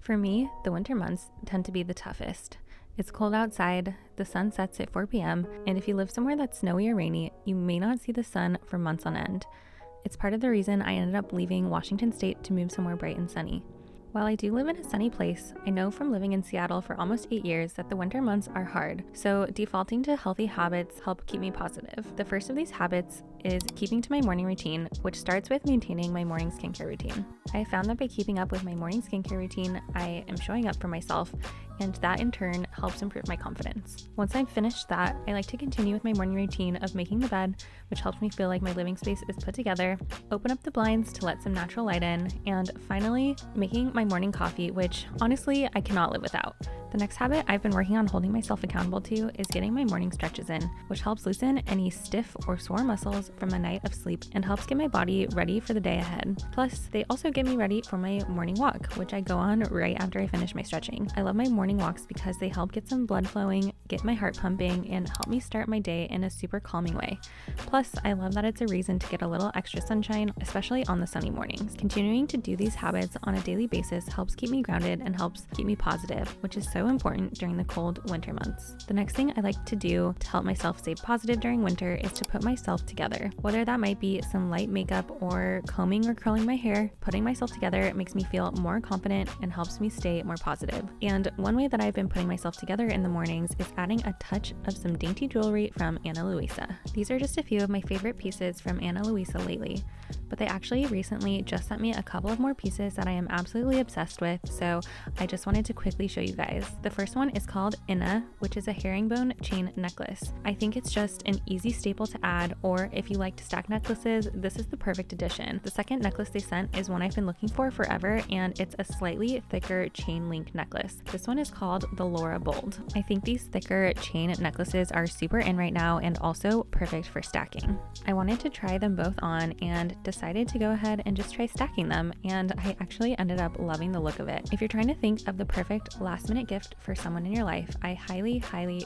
For me, the winter months tend to be the toughest. It's cold outside, the sun sets at 4 p.m., and if you live somewhere that's snowy or rainy, you may not see the sun for months on end. It's part of the reason I ended up leaving Washington State to move somewhere bright and sunny. While I do live in a sunny place, I know from living in Seattle for almost 8 years that the winter months are hard, so defaulting to healthy habits help keep me positive. The first of these habits is keeping to my morning routine, which starts with maintaining my morning skincare routine. I found that by keeping up with my morning skincare routine, I am showing up for myself, and that in turn helps improve my confidence. Once I've finished that, I like to continue with my morning routine of making the bed, which helps me feel like my living space is put together, open up the blinds to let some natural light in, and finally, making my morning coffee, which honestly, I cannot live without. The next habit I've been working on holding myself accountable to is getting my morning stretches in, which helps loosen any stiff or sore muscles from a night of sleep and helps get my body ready for the day ahead. Plus, they also get me ready for my morning walk, which I go on right after I finish my stretching. I love my morning walks because they help get some blood flowing, get my heart pumping, and help me start my day in a super calming way. Plus, I love that it's a reason to get a little extra sunshine, especially on the sunny mornings. Continuing to do these habits on a daily basis helps keep me grounded and helps keep me positive, which is so important during the cold winter months. The next thing I like to do to help myself stay positive during winter is to put myself together. Whether that might be some light makeup or combing or curling my hair, putting myself together makes me feel more confident and helps me stay more positive. And one way that I've been putting myself together in the mornings is adding a touch of some dainty jewelry from Ana Luisa. These are just a few of my favorite pieces from Ana Luisa lately, but they actually recently just sent me a couple of more pieces that I am absolutely obsessed with, so I just wanted to quickly show you guys. The first one is called Inna, which is a herringbone chain necklace. I think it's just an easy staple to add, or if you like to stack necklaces, this is the perfect addition. The second necklace they sent is one I've been looking for forever, and it's a slightly thicker chain link necklace. This one is called the Laura Bold. I think these thicker chain necklaces are super in right now and also perfect for stacking. I wanted to try them both on and decided to go ahead and just try stacking them, and I actually ended up loving the look of it. If you're trying to think of the perfect last minute gift for someone in your life, I highly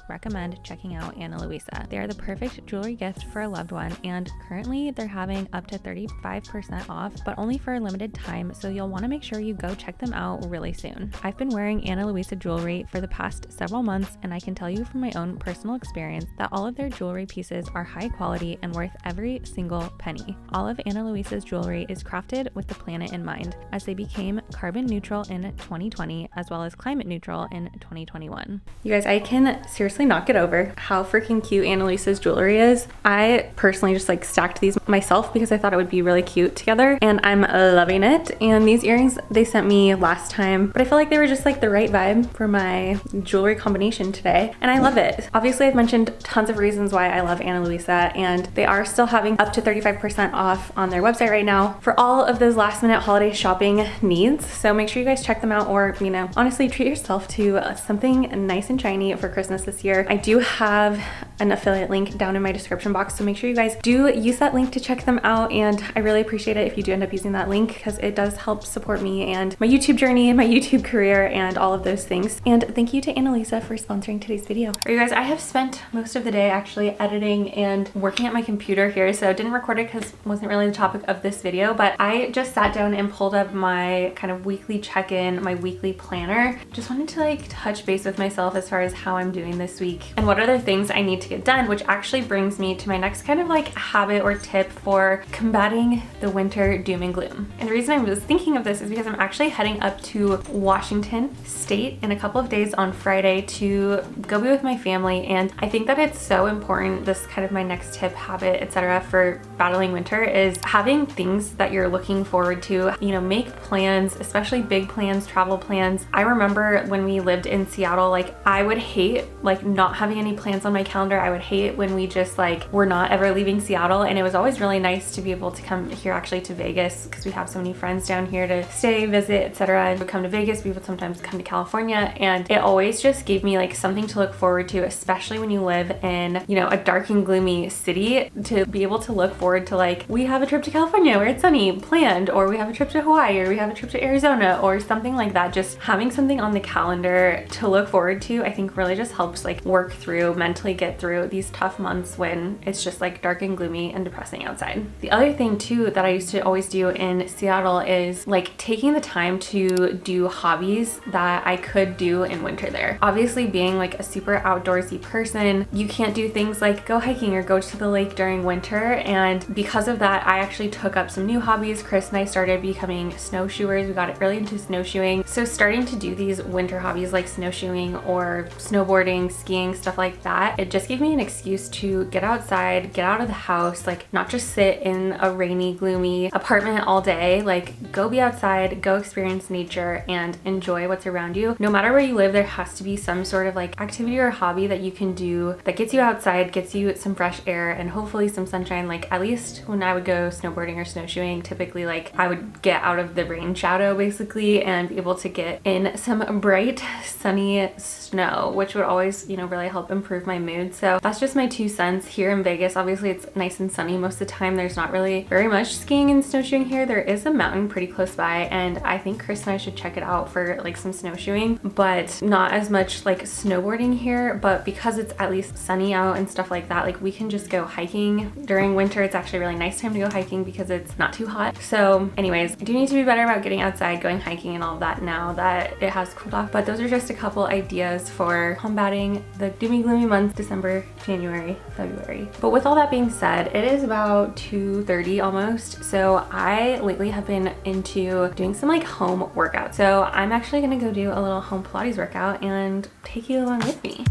recommend checking out Ana Luisa. They are the perfect jewelry gift for a loved one, and currently they're having up to 35% off, but only for a limited time, so you'll want to make sure you go check them out really soon. I've been wearing Ana Luisa jewelry for the past several months, and I can tell you from my own personal experience that all of their jewelry pieces are high quality and worth every single penny. All of Ana Luisa's jewelry is crafted with the planet in mind, as they became carbon neutral in 2020 as well as climate neutral in 2021. You guys, I can seriously not get over how freaking cute Ana Luisa's jewelry is. I personally just stacked these myself because I thought it would be really cute together, and I'm loving it. And these earrings they sent me last time, but I feel like they were just the right vibe for my jewelry combination today, and I love it. Obviously, I've mentioned tons of reasons why I love Ana Luisa, and they are still having up to 35% off on their website right now for all of those last minute holiday shopping needs. So make sure you guys check them out, or honestly treat yourself to something nice and shiny for Christmas this year. I do have an affiliate link down in my description box, so make sure you guys do use that link to check them out, and I really appreciate it if you do end up using that link because it does help support me and my YouTube journey and my YouTube career and all of those things. And thank you to Ana Luisa for sponsoring today's video. All right, you guys, I have spent most of the day actually editing and working at my computer here, so I didn't record it because it wasn't really the topic of this video, but I just sat down and pulled up my kind of weekly check-in, my weekly planner. Just wanted to touch base with myself as far as how I'm doing this week and what other things I need to get done, which actually brings me to my next kind of habit or tip for combating the winter doom and gloom. And the reason I was thinking of this is because I'm actually heading up to Washington State in a couple of days on Friday to go be with my family, and I think that it's so important, this kind of my next tip, habit, etc., for battling winter is having things that you're looking forward to. Make plans, especially big plans, travel plans. I remember when we lived in Seattle, I would hate not having any plans on my calendar. I would hate when we just were not ever leaving Seattle, and it was always really nice to be able to come here actually to Vegas because we have so many friends down here to stay, visit, etc. And we would come to Vegas, we would sometimes come to California, and it always just gave me something to look forward to, especially when you live in a dark and gloomy city, to be able to look forward to we have a trip to California where it's sunny planned, or we have a trip to Hawaii, or we have a trip to Arizona, or something like that. Just having something on the calendar to look forward to, I think really just helps work through, mentally get through through these tough months when it's just like dark and gloomy and depressing outside. The other thing too that I used to always do in Seattle is like taking the time to do hobbies that I could do in winter there. Obviously, being like a super outdoorsy person, you can't do things like go hiking or go to the lake during winter, and because of that I actually took up some new hobbies. Chris and I started becoming snowshoers. We got really into snowshoeing, so starting to do these winter hobbies like snowshoeing or snowboarding, skiing, stuff like that, it just gave me an excuse to get outside, get out of the house, like not just sit in a rainy, gloomy apartment all day, like go be outside, go experience nature and enjoy what's around you. No matter where you live, there has to be some sort of like activity or hobby that you can do that gets you outside, gets you some fresh air and hopefully some sunshine. Like at least when I would go snowboarding or snowshoeing, typically like I would get out of the rain shadow basically and be able to get in some bright sunny snow, which would always, you know, really help improve my mood. So that's just my 2 cents. Here in Vegas, obviously it's nice and sunny most of the time. There's not really very much skiing and snowshoeing here. There is a mountain pretty close by and I think Chris and I should check it out for like some snowshoeing, but not as much like snowboarding here. But because it's at least sunny out and stuff like that, like we can just go hiking during winter. It's actually a really nice time to go hiking because it's not too hot. So anyways, I do need to be better about getting outside, going hiking and all of that now that it has cooled off. But those are just a couple ideas for combating the doomy gloomy months, December, January, February. But with all that being said, it is about 2:30 almost. So I lately have been into doing some like home workouts. So I'm actually gonna go do a little home Pilates workout and take you along with me.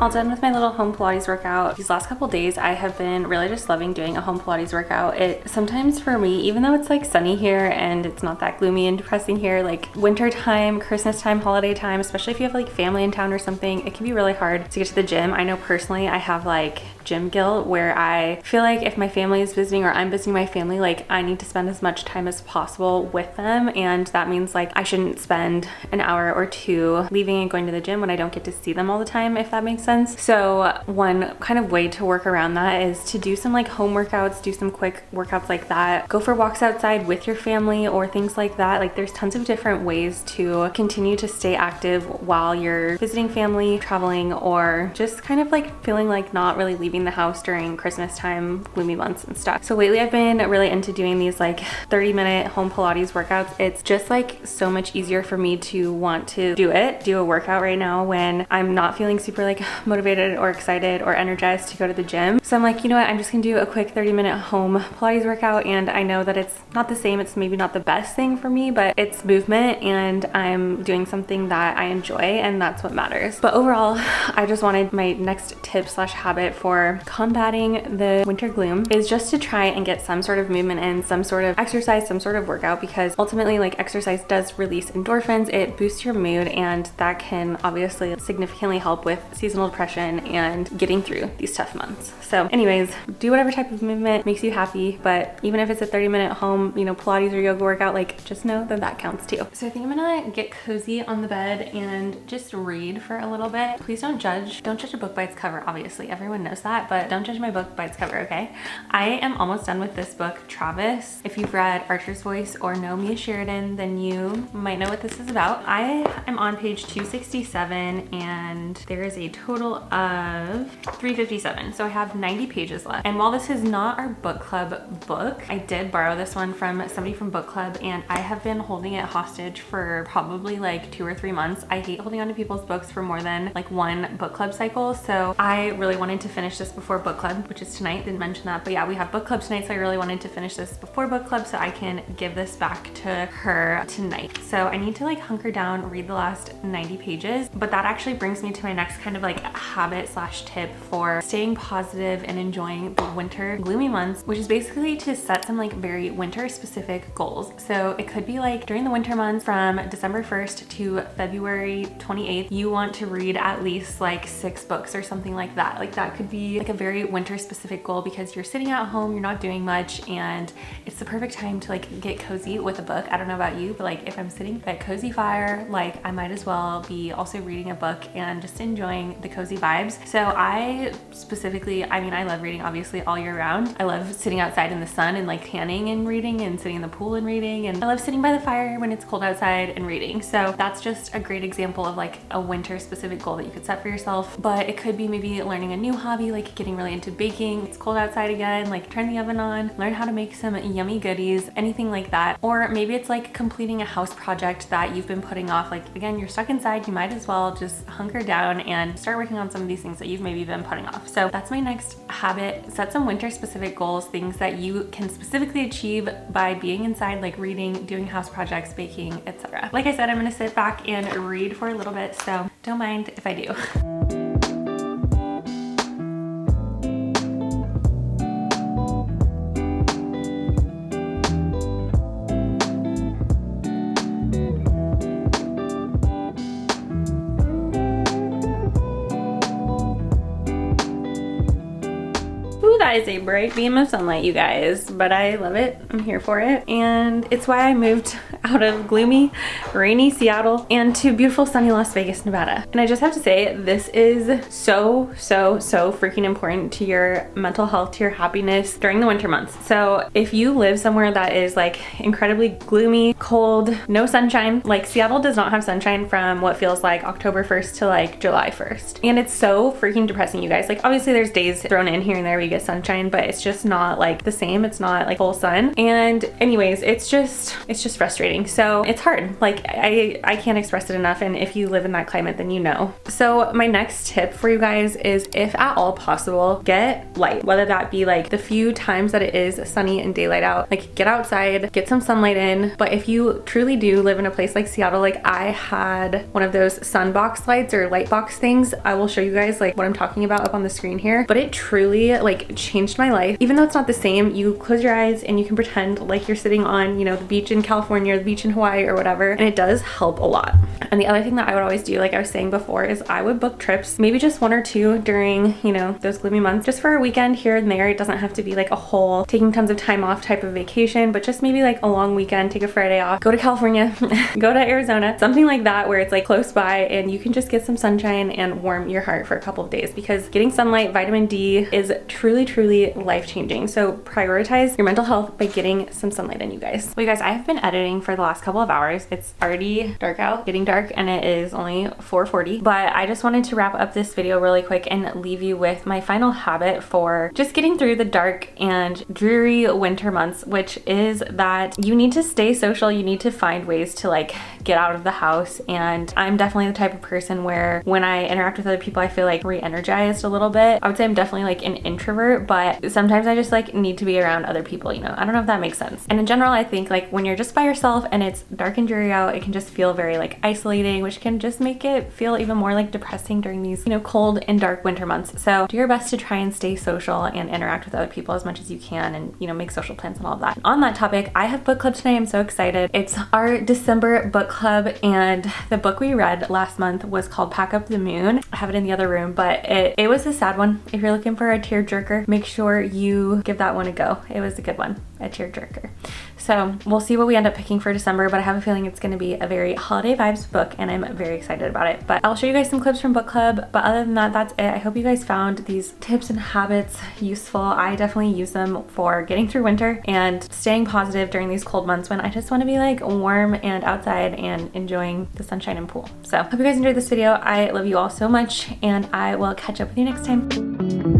All done with my little home Pilates workout. These last couple days I have been really just loving doing a home Pilates workout. It sometimes for me, even though it's like sunny here and it's not that gloomy and depressing here, like winter time, Christmas time, holiday time, especially if you have like family in town or something, it can be really hard to get to the gym. I know personally I have like gym guilt where I feel like if my family is visiting or I'm visiting my family, like I need to spend as much time as possible with them, and that means like I shouldn't spend an hour or 2 leaving and going to the gym when I don't get to see them all the time, if that makes sense. So one kind of way to work around that is to do some like home workouts, do some quick workouts like that, go for walks outside with your family or things like that. Like there's tons of different ways to continue to stay active while you're visiting family, traveling, or just kind of like feeling like not really leaving the house during Christmas time, gloomy months and stuff. So lately I've been really into doing these like 30-minute home Pilates workouts. It's just like so much easier for me to want to do a workout right now when I'm not feeling super like motivated or excited or energized to go to the gym. So I'm like, you know what, I'm just gonna do a quick 30-minute home Pilates workout, and I know that it's not the same, it's maybe not the best thing for me, but it's movement and I'm doing something that I enjoy, and that's what matters. But overall, I just wanted my next tip slash habit for combating the winter gloom is just to try and get some sort of movement in, some sort of exercise, some sort of workout, because ultimately like exercise does release endorphins, it boosts your mood, and that can obviously significantly help with seasonal depression and getting through these tough months. So anyways, do whatever type of movement makes you happy, but even if it's a 30-minute home, you know, Pilates or yoga workout, like just know that that counts too. So I think I'm gonna get cozy on the bed and just read for a little bit. Please don't judge a book by its cover, obviously everyone knows that, but don't judge my book by its cover, okay? I am almost done with this book, Travis. If you've read Archer's Voice or know Mia Sheridan, then you might know what this is about. I am on page 267 and there is a total of 357. So I have 90 pages left. And while this is not our book club book, I did borrow this one from somebody from book club, and I have been holding it hostage for probably like 2 or 3 months. I hate holding on to people's books for more than like one book club cycle. So I really wanted to finish this before book club, which is tonight. Didn't mention that, but yeah, we have book club tonight. So I really wanted to finish this before book club so I can give this back to her tonight. So I need to like hunker down, read the last 90 pages, but that actually brings me to my next kind of like habit slash tip for staying positive and enjoying the winter gloomy months, which is basically to set some like very winter specific goals. So it could be like during the winter months from December 1st to February 28th, you want to read at least like 6 books or something like that. Like that could be like a very winter specific goal because you're sitting at home, you're not doing much, and it's the perfect time to like get cozy with a book. I don't know about you, but like if I'm sitting by a cozy fire, like I might as well be also reading a book and just enjoying the cozy vibes. So I specifically, I mean, I love reading obviously all year round. I love sitting outside in the sun and like tanning and reading, and sitting in the pool and reading, and I love sitting by the fire when it's cold outside and reading. So that's just a great example of like a winter specific goal that you could set for yourself. But it could be maybe learning a new hobby, like getting really into baking. It's cold outside again, like turn the oven on, learn how to make some yummy goodies, anything like that. Or maybe it's like completing a house project that you've been putting off. Like again, you're stuck inside, you might as well just hunker down and start working on some of these things that you've maybe been putting off. So that's my next habit. Set some winter specific goals, things that you can specifically achieve by being inside, like reading, doing house projects, baking, etc. Like I said, I'm gonna sit back and read for a little bit, so don't mind if I do. That is a bright beam of sunlight, you guys, but I love it. I'm here for it. And it's why I moved out of gloomy, rainy Seattle and to beautiful sunny Las Vegas, Nevada. And I just have to say, this is so freaking important to your mental health, to your happiness during the winter months. So if you live somewhere that is like incredibly gloomy, cold, no sunshine, like Seattle does not have sunshine from what feels like October 1st to like July 1st. And it's so freaking depressing, you guys. Like obviously there's days thrown in here and there where you get sunshine, but it's just not like the same. It's not like full sun. And anyways, it's just frustrating. So it's hard. Like I can't express it enough. And if you live in that climate, then you know. So my next tip for you guys is, if at all possible, get light, whether that be like the few times that it is sunny and daylight out, like get outside, get some sunlight in. But if you truly do live in a place like Seattle, like I had one of those sun box lights or light box things. I will show you guys like what I'm talking about up on the screen here, but it truly like changed my life. Even though it's not the same, you close your eyes and you can pretend like you're sitting on, you know, the beach in California or the beach in Hawaii or whatever, and it does help a lot. And the other thing that I would always do, like I was saying before, is I would book trips, maybe just 1 or 2 during, you know, those gloomy months, just for a weekend here and there. It doesn't have to be like a whole taking tons of time off type of vacation, but just maybe like a long weekend, take a Friday off, go to California, go to Arizona, something like that, where it's like close by and you can just get some sunshine and warm your heart for a couple of days, because getting sunlight, vitamin D is truly life-changing. So prioritize your mental health by getting some sunlight in, you guys. Well, you guys, I have been editing for the last couple of hours. It's already dark out, getting dark, and it is only 4:40, but I just wanted to wrap up this video really quick and leave you with my final habit for just getting through the dark and dreary winter months, which is that you need to stay social. You need to find ways to like get out of the house. And I'm definitely the type of person where when I interact with other people, I feel like re-energized a little bit. I would say I'm definitely like an introvert, but sometimes I just like need to be around other people, you know. I don't know if that makes sense. And in general, I think like when you're just by yourself and it's dark and dreary out, it can just feel very like isolating, which can just make it feel even more like depressing during these, you know, cold and dark winter months. So do your best to try and stay social and interact with other people as much as you can, and, you know, make social plans and all of that. On that topic, I have book club tonight. I'm so excited. It's our December book club, and the book we read last month was called Pack Up the Moon. I have it in the other room, but it was a sad one. If you're looking for a tearjerker, make sure you give that one a go. It was a good one, a tearjerker. So we'll see what we end up picking for December, but I have a feeling it's going to be a very holiday vibes book, and I'm very excited about it. But I'll show you guys some clips from book club, but other than that, that's it. I hope you guys found these tips and habits useful. I definitely use them for getting through winter and staying positive during these cold months when I just want to be like warm and outside and enjoying the sunshine and pool. So hope you guys enjoyed this video. I love you all so much, and I will catch up with you next time.